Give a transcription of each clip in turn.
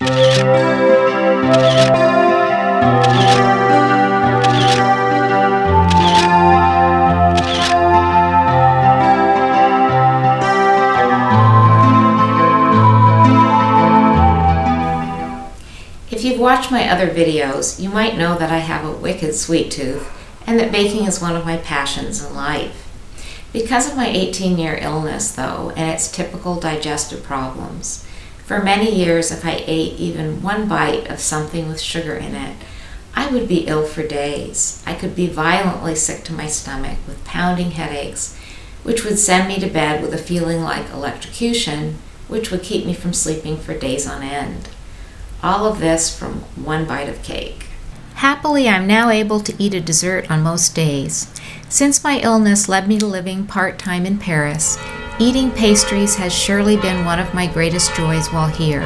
If you've watched my other videos, you might know that I have a wicked sweet tooth and that baking is one of my passions in life. Because of my 18-year illness, though, and its typical digestive problems, for many years if I ate even one bite of something with sugar in it, I would be ill for days. I could be violently sick to my stomach with pounding headaches, which would send me to bed with a feeling like electrocution, which would keep me from sleeping for days on end. All of this from one bite of cake. Happily, I'm now able to eat a dessert on most days. Since my illness led me to living part-time in Paris, eating pastries has surely been one of my greatest joys while here.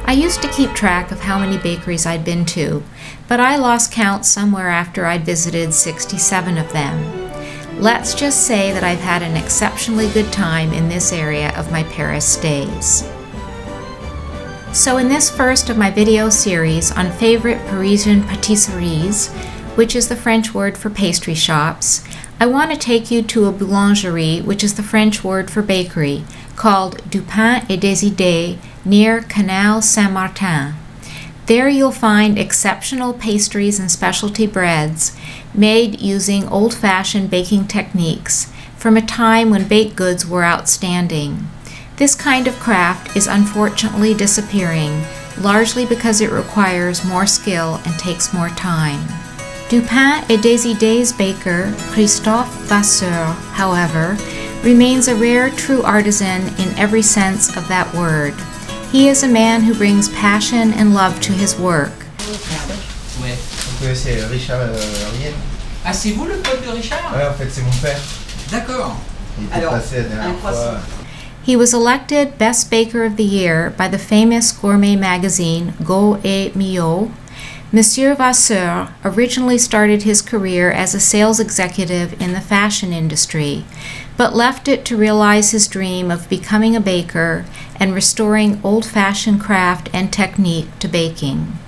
I used to keep track of how many bakeries I'd been to, but I lost count somewhere after I'd visited 67 of them. Let's just say that I've had an exceptionally good time in this area of my Paris stays. So in this first of my video series on favorite Parisian pâtisseries, which is the French word for pastry shops, I want to take you to a boulangerie, which is the French word for bakery, called Du Pain et des Idées near Canal Saint-Martin. There you'll find exceptional pastries and specialty breads made using old-fashioned baking techniques from a time when baked goods were outstanding. This kind of craft is unfortunately disappearing, largely because it requires more skill and takes more time. Du Pain et des Idées baker Christophe Vasseur, however, remains a rare true artisan in every sense of that word. He is a man who brings passion and love to his work. Ouais. Donc c'est Richard Rien. Ah, c'est vous le pote de Richard? Ouais, en fait c'est mon père. D'accord. Il était passé la dernière fois. He was elected Best Baker of the Year by the famous gourmet magazine Go et Mio. Monsieur Vasseur originally started his career as a sales executive in the fashion industry, but left it to realize his dream of becoming a baker and restoring old-fashioned craft and technique to baking.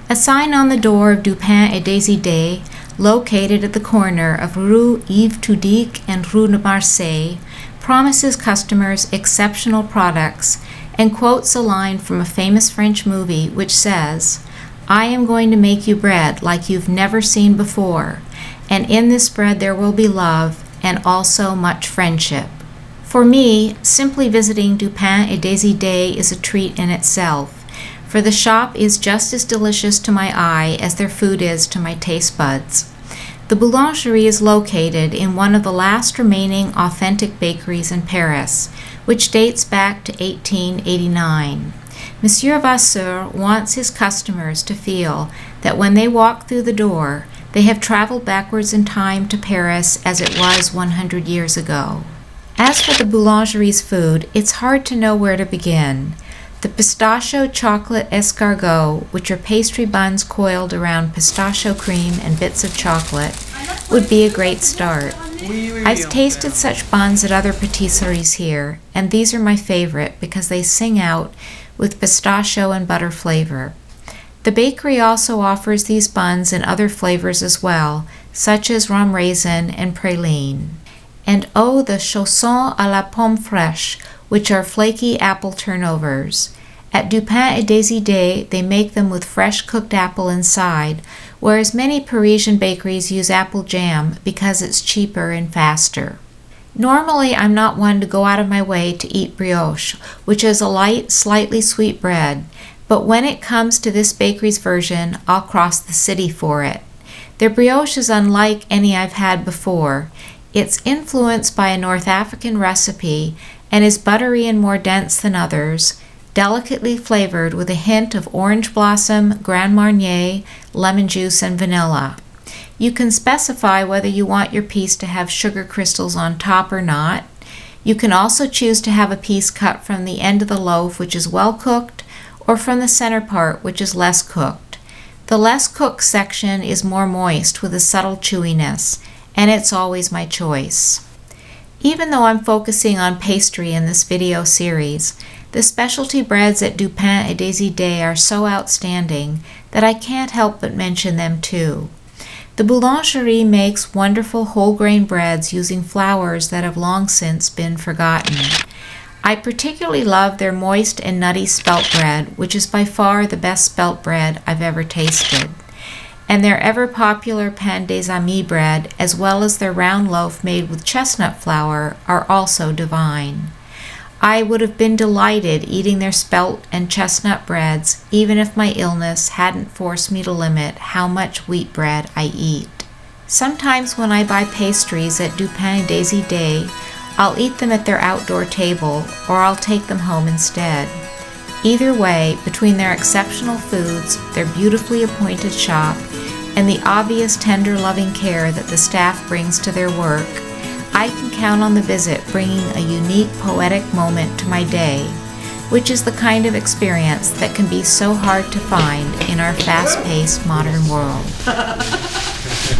A sign on the door of Du Pain et des Idées, located at the corner of Rue Yves Toudic and Rue de Marseille, promises customers exceptional products and quotes a line from a famous French movie which says, "I am going to make you bread like you've never seen before, and in this bread there will be love and also much friendship." For me, simply visiting Du Pain et des Idées is a treat in itself, for the shop is just as delicious to my eye as their food is to my taste buds. The boulangerie is located in one of the last remaining authentic bakeries in Paris, which dates back to 1889. Monsieur Vasseur wants his customers to feel that when they walk through the door, they have traveled backwards in time to Paris as it was 100 years ago. As for the boulangerie's food, it's hard to know where to begin. The pistachio chocolate escargot, which are pastry buns coiled around pistachio cream and bits of chocolate, would be a great start. I've tasted such buns at other patisseries here, and these are my favorite because they sing out with pistachio and butter flavor. The bakery also offers these buns in other flavors as well, such as rum raisin and praline. And oh, the chaussons à la pomme fraîche, which are flaky apple turnovers. At Du Pain et des Idées, they make them with fresh cooked apple inside, whereas many Parisian bakeries use apple jam because it's cheaper and faster. Normally, I'm not one to go out of my way to eat brioche, which is a light, slightly sweet bread, but when it comes to this bakery's version, I'll cross the city for it. Their brioche is unlike any I've had before. It's influenced by a North African recipe and is buttery and more dense than others, delicately flavored with a hint of orange blossom, Grand Marnier, lemon juice, and vanilla. You can specify whether you want your piece to have sugar crystals on top or not. You can also choose to have a piece cut from the end of the loaf, which is well cooked, or from the center part, which is less cooked. The less cooked section is more moist with a subtle chewiness, and it's always my choice. Even though I'm focusing on pastry in this video series, The specialty breads at Du Pain et des Idées are so outstanding that I can't help but mention them too. The boulangerie makes wonderful whole grain breads using flours that have long since been forgotten. I particularly love their moist and nutty spelt bread, which is by far the best spelt bread I've ever tasted. And their ever-popular pain des amis bread, as well as their round loaf made with chestnut flour, are also divine. I would have been delighted eating their spelt and chestnut breads, even if my illness hadn't forced me to limit how much wheat bread I eat. Sometimes when I buy pastries at Du Pain des Idées, I'll eat them at their outdoor table, or I'll take them home instead. Either way, between their exceptional foods, their beautifully appointed shop, and the obvious tender loving care that the staff brings to their work, I can count on the visit bringing a unique poetic moment to my day, which is the kind of experience that can be so hard to find in our fast-paced modern world.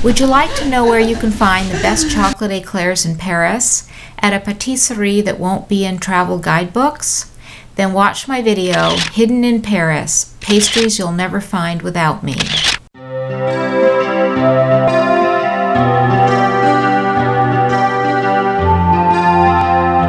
Would you like to know where you can find the best chocolate eclairs in Paris at a patisserie that won't be in travel guidebooks? Then watch my video, Hidden in Paris, Pastries You'll Never Find Without Me.